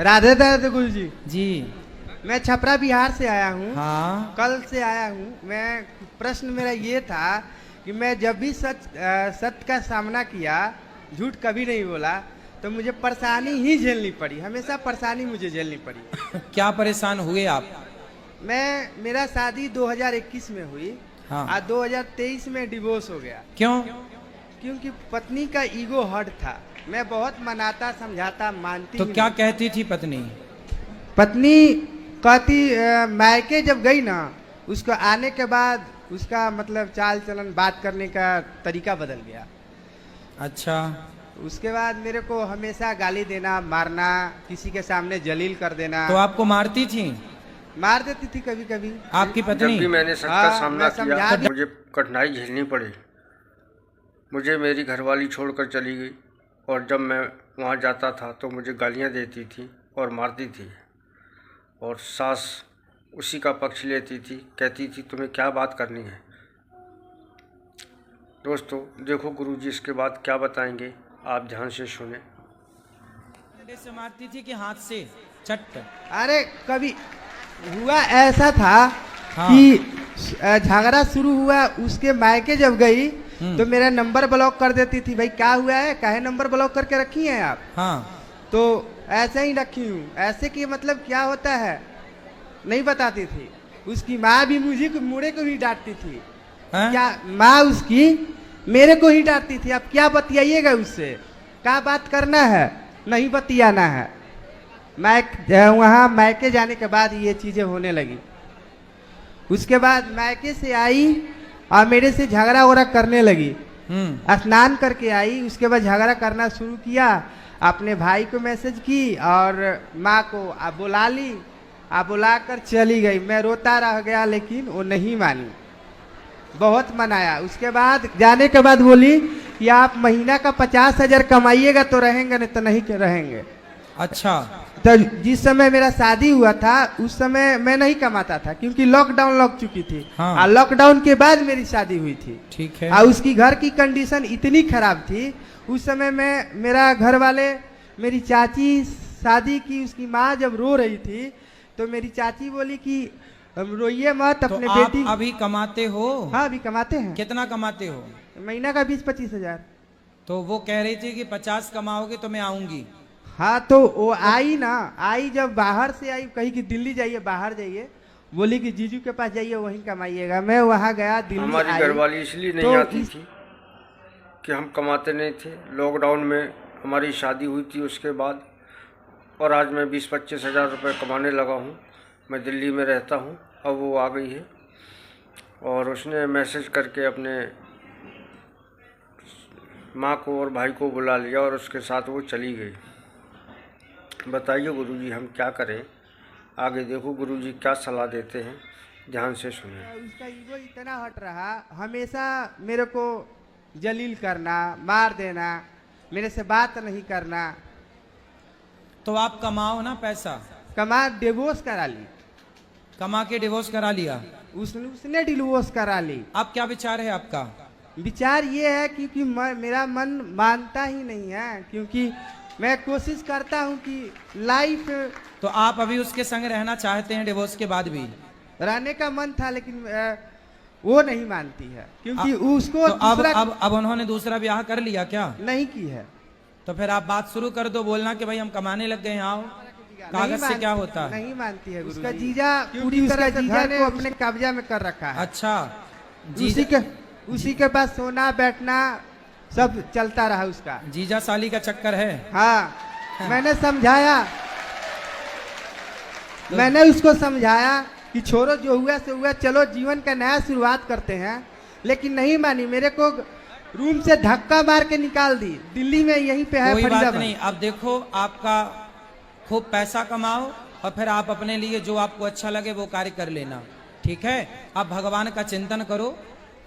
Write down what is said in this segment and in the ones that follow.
राधे राधे गुरु जी। जी। मैं छपरा बिहार से आया हूँ। हाँ। कल से आया हूँ मैं। प्रश्न मेरा ये था कि मैं जब भी सत्य का सामना किया, झूठ कभी नहीं बोला, तो मुझे परेशानी ही झेलनी पड़ी। हमेशा परेशानी मुझे झेलनी पड़ी। क्या परेशान हुए आप? मेरा शादी 2021 में हुई। हाँ। और 2023 में डिवोर्स हो गया। क्यों? क्योंकि पत्नी का ईगो हर्ट था। मैं बहुत मनाता समझाता, मानती तो ही क्या नहीं। कहती थी पत्नी? पत्नी कहती, मायके जब गई ना, उसको आने के बाद उसका मतलब चाल चलन, बात करने का तरीका बदल गया। अच्छा। उसके बाद मेरे को हमेशा गाली देना, मारना, किसी के सामने जलील कर देना। तो आपको मारती थी? मार देती थी कभी कभी। आपकी पत्नी? जब भी मैंने सच का सामना मैं किया, समझा दी। मुझे कठिनाई झेलनी पड़ी। मुझे मेरी घरवाली छोड़कर चली गई, और जब मैं वहाँ जाता था तो मुझे गालियाँ देती थी और मारती थी। और सास उसी का पक्ष लेती थी, कहती थी तुम्हें क्या बात करनी है। दोस्तों देखो गुरुजी इसके बाद क्या बताएंगे, आप ध्यान से सुने। डंडे से मारती थी कि हाथ से चट? अरे कभी हुआ ऐसा था। हाँ। कि झगड़ा शुरू हुआ, उसके मायके जब गई तो मेरा नंबर ब्लॉक कर देती थी। भाई क्या हुआ है, काहे नंबर ब्लॉक करके रखी हैं आप? हाँ। तो ऐसे ही रखी हूँ। ऐसे कि मतलब क्या होता है नहीं बताती थी। उसकी माँ भी मुझे को ही डांटती थी। हैं? क्या माँ उसकी मेरे को ही डांटती थी। अब क्या बतियाइएगा उससे, क्या बात करना है, नहीं बतियाना है। वहाँ मायके जाने के बाद ये चीजें होने लगी। उसके बाद मायके से आई और मेरे से झगड़ा वगड़ा करने लगी। स्नान करके आई, उसके बाद झगड़ा करना शुरू किया। अपने भाई को मैसेज की और माँ को बुला ली। बुला कर चली गई। मैं रोता रह गया, लेकिन वो नहीं मानी। बहुत मनाया। उसके बाद जाने के बाद बोली कि आप महीना का 50,000 कमाइएगा तो रहेंगे, नहीं तो नहीं रहेंगे। अच्छा। तो जिस समय मेरा शादी हुआ था उस समय मैं नहीं कमाता था, क्योंकि लॉकडाउन लग चुकी थी। हाँ। और लॉकडाउन के बाद मेरी शादी हुई थी। ठीक है। और उसकी घर की कंडीशन इतनी खराब थी। उस समय मेरा घर वाले, मेरी चाची शादी की, उसकी माँ जब रो रही थी तो मेरी चाची बोली कि रोइए मत, तो अपने आप बेटी। अभी कमाते हो? हाँ अभी कमाते हैं। कितना कमाते हो? महीना का 20-25 हजार। तो वो कह रही थी कि 50 कमाओगे तो मैं आऊंगी। हाँ तो वो आई ना, आई जब बाहर से आई, कही कि दिल्ली जाइए, बाहर जाइए। बोली कि जीजू के पास जाइए, वहीं कमाइएगा। मैं वहाँ गया, दिल्ली हमारी आई। घरवाली इसलिए नहीं तो आती थी कि हम कमाते नहीं थे। लॉकडाउन में हमारी शादी हुई थी उसके बाद, और आज मैं 20-25 हज़ार रुपये कमाने लगा हूँ। मैं दिल्ली में रहता हूँ। अब वो आ गई है और उसने मैसेज करके अपने माँ को और भाई को बुला लिया और उसके साथ वो चली गई। बताइए गुरुजी हम क्या करें आगे? देखो गुरुजी क्या सलाह देते हैं, ध्यान से सुने। उसका ईगो इतना हट रहा, हमेशा मेरे को जलील करना, मार देना, मेरे से बात नहीं करना। तो आप कमाओ ना पैसा। कमा डिवोर्स करा ली। कमा के डिवोर्स करा लिया? उसने डिवोर्स करा ली। अब क्या विचार है आपका? विचार ये है क्योंकि मेरा मन मानता ही नहीं है, क्योंकि मैं कोशिश करता हूँ कि लाइफ। तो आप अभी उसके संग रहना चाहते हैं डिवोर्स के बाद भी? रहने का मन था, लेकिन वो नहीं मानती है, क्योंकि उसको तो अब उन्होंने दूसरा ब्याह कर लिया क्या? नहीं की है। तो फिर आप बात शुरू कर दो, बोलना कि भाई हम कमाने लग गए हैं, आओ। कागज से क्या होता है? नहीं मानती है। उसका जीजा पूरी तरह से जीजा को अपने कब्जा में कर रखा है। अच्छा। उसी के पास सोना बैठना सब चलता रहा उसका। जीजा साली का चक्कर है। हाँ मैंने समझाया, मैंने उसको समझाया कि छोड़ो, जो हुआ से हुआ, चलो जीवन का नया शुरुआत करते हैं। लेकिन नहीं मानी। मेरे को रूम से धक्का मार के निकाल दी। दिल्ली में यहीं पे है कोई बात फरीदाबाद। नहीं। अब देखो, आपका खूब पैसा कमाओ और फिर आप अपने लिए जो आपको अच्छा लगे वो कार्य कर लेना, ठीक है? अब भगवान का चिंतन करो,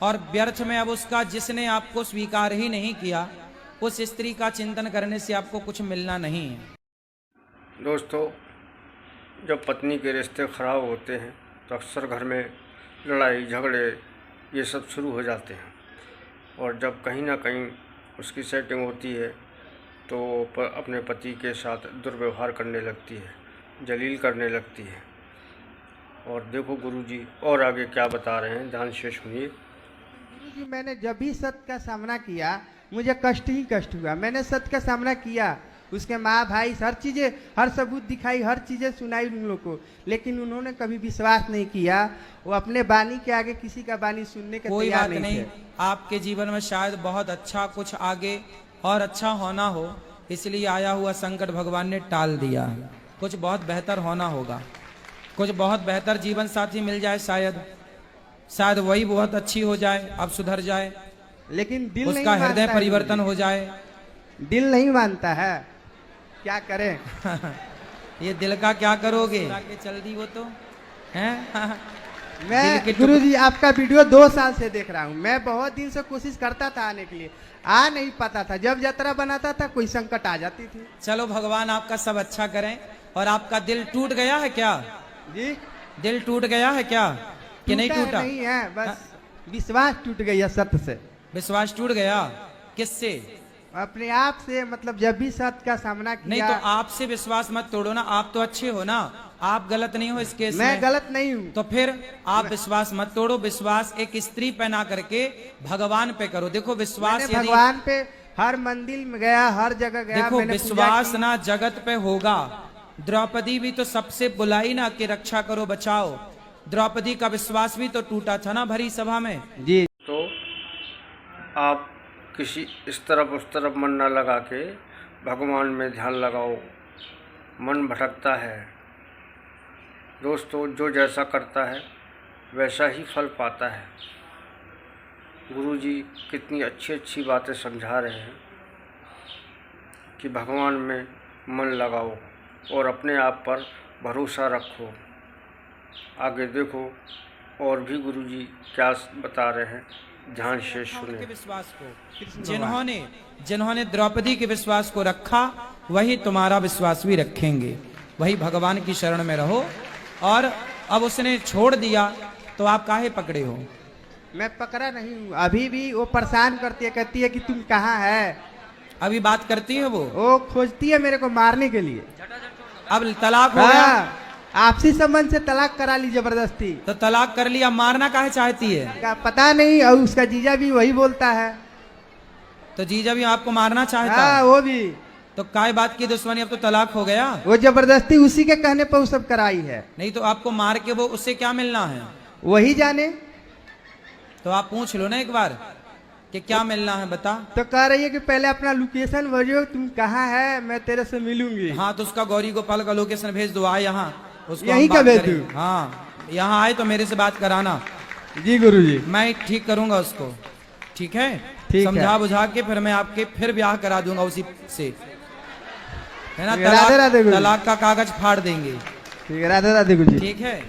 और व्यर्थ में अब उसका, जिसने आपको स्वीकार ही नहीं किया, उस स्त्री का चिंतन करने से आपको कुछ मिलना नहीं है। दोस्तों जब पत्नी के रिश्ते ख़राब होते हैं तो अक्सर घर में लड़ाई झगड़े ये सब शुरू हो जाते हैं। और जब कहीं ना कहीं उसकी सेटिंग होती है तो अपने पति के साथ दुर्व्यवहार करने लगती है, जलील करने लगती है। और देखो गुरुजी और आगे क्या बता रहे हैं, ध्यान से सुनिए। गुरुजी, मैंने जब भी सत्य का सामना किया मुझे कष्ट ही कष्ट हुआ। मैंने सत्य का सामना किया, उसके माँ भाई हर चीजें, हर सबूत दिखाई, हर चीजें सुनाई उन लोग को, लेकिन उन्होंने कभी विश्वास नहीं किया। वो अपने बानी के आगे किसी का बानी सुनने के कोई तैयार बात नहीं, थे। आपके जीवन में शायद बहुत अच्छा कुछ आगे और अच्छा होना हो, इसलिए आया हुआ संकट भगवान ने टाल दिया। कुछ बहुत बेहतर होना होगा, कुछ बहुत बेहतर जीवन साथी मिल जाए, शायद वही बहुत अच्छी हो जाए, अब सुधर जाए, लेकिन दिल नहीं उसका हृदय मानता है परिवर्तन गुरुजी। हो जाए। दिल नहीं मानता है, क्या करें। ये दिल का क्या करोगे, आगे चल दी वो तो हैं। मैं गुरुजी आपका वीडियो 2 साल से देख रहा हूँ। मैं बहुत दिन से कोशिश करता था आने के लिए, आ नहीं पाता था। जब यात्रा बनाता था कोई संकट आ जाती थी। चलो भगवान आपका सब अच्छा करें। और आपका दिल टूट गया है क्या जी, दिल टूट गया है क्या कि नहीं टूटा? नहीं है, बस विश्वास टूट गई है सत्य से। विश्वास टूट गया किससे? अपने आप से, मतलब जब भी सत्य का सामना किया। नहीं तो आपसे विश्वास मत तोड़ो ना, आप तो अच्छे हो ना, आप गलत नहीं हो इस केस में। मैं गलत नहीं हूँ। तो फिर आप विश्वास मत तोड़ो, विश्वास एक स्त्री पे ना करके भगवान पे करो। देखो विश्वास मैंने यदि भगवान पे हर मंदिर में गया, हर जगह गया, देखो मैंने पूजा विश्वास की। ना जगत पे होगा। द्रौपदी भी तो सबसे बुलाई ना कि रक्षा करो बचाओ, द्रौपदी का विश्वास भी तो टूटा था ना भरी सभा में। जी, तो आप किसी इस तरफ उस तरफ मन ना लगा के भगवान में ध्यान लगाओ। मन भटकता है दोस्तों, जो जैसा करता है वैसा ही फल पाता है। गुरुजी कितनी अच्छी अच्छी बातें समझा रहे हैं कि भगवान में मन लगाओ और अपने आप पर भरोसा रखो। आगे देखो और भी गुरुजी क्या बता रहे हैं, ध्यान से सुने। के विश्वास को जिन्होंने द्रौपदी के विश्वास को रखा, वही तुम्हारा विश्वास भी रखेंगे। वही भगवान की शरण में रहो। और अब उसने छोड़ दिया तो आप काहे पकड़े हो? मैं पकड़ा नहीं हूँ, अभी भी वो परेशान करती है, कहती है कि तुम कहाँ है। अभी बात करती है वो खोजती है मेरे को मारने के लिए। अब तलाक हो गया, हाँ, आपसी संबंध से तलाक करा ली जबरदस्ती। तो तलाक कर लिया, मारना काहे चाहती है? का पता नहीं, और उसका जीजा भी वही बोलता है। तो जीजा भी आपको मारना चाहता हाँ, है? वो भी। तो काय बात की दुश्मनी, अब तो तलाक हो गया। वो जबरदस्ती उसी के कहने पर वो सब कराई है। नहीं तो आपको मार के वो उससे क्या मिलना है? वही जाने। तो आप पूछ लो ना एक बार कि क्या मिलना है, बता। तो कह रही है कि पहले अपना लोकेशन भेजो, तुम कहाँ है, मैं तेरे से मिलूंगी। हाँ, तो उसका गौरी गोपाल का लोकेशन भेज दो, आए यहाँ, उसको यहीं हम का बात भेज करें। दूं? हाँ, यहाँ आए तो मेरे से बात कराना। जी गुरुजी, मैं ठीक करूंगा उसको, ठीक है? ठीक समझा है। बुझा के फिर मैं आपके फिर ब्याह करा दूंगा उसी से, है ना? राधे राधे गुरुजी। तलाक का कागज फाड़ देंगे, ठीक है, राधे राधे गुरुजी। ठीक है?